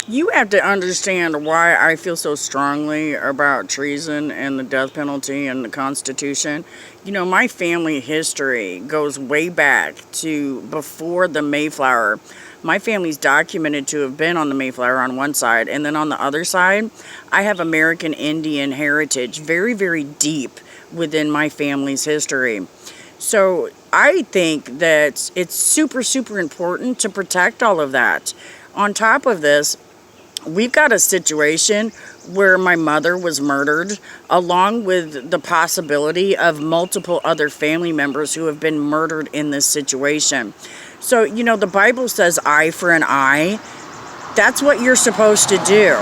You have to understand why I feel so strongly about treason and the death penalty and the Constitution. You know, my family history goes way back to before the Mayflower. My family's documented to have been on the Mayflower on one side, and then on the other side, I have American Indian heritage very, very deep within my family's history. So I think that it's super, super important to protect all of that. On top of this, we've got a situation where my mother was murdered, along with the possibility of multiple other family members who have been murdered in this situation. So, you know, the Bible says eye for an eye. That's what you're supposed to do.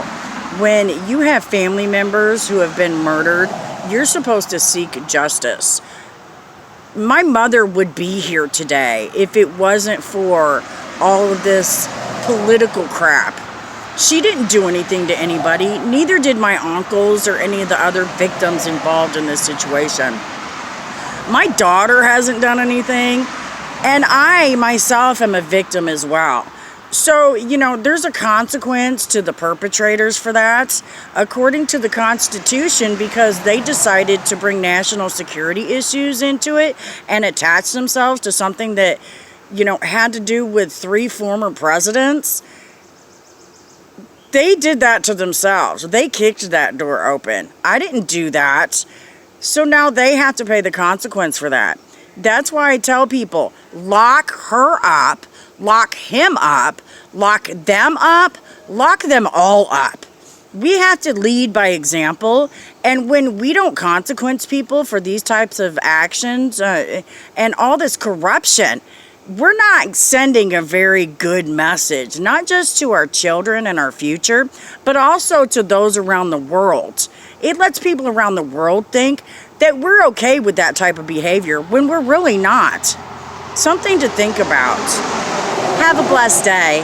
When you have family members who have been murdered, you're supposed to seek justice. My mother would be here today if it wasn't for all of this political crap. She didn't do anything to anybody, neither did my uncles or any of the other victims involved in this situation. My daughter hasn't done anything, and I myself am a victim as well. So, you know, there's a consequence to the perpetrators for that, according to the Constitution, because they decided to bring national security issues into it and attach themselves to something that, you know, had to do with 3 former presidents. They did that to themselves. They kicked that door open. I didn't do that. So now they have to pay the consequence for that. That's why I tell people, lock her up, lock him up, lock them up, lock them all up. We have to lead by example, and when we don't consequence people for these types of actions and all this corruption, we're not sending a very good message, not just to our children and our future, but also to those around the world. It lets people around the world think that we're okay with that type of behavior when we're really not. Something to think about. Have a blessed day.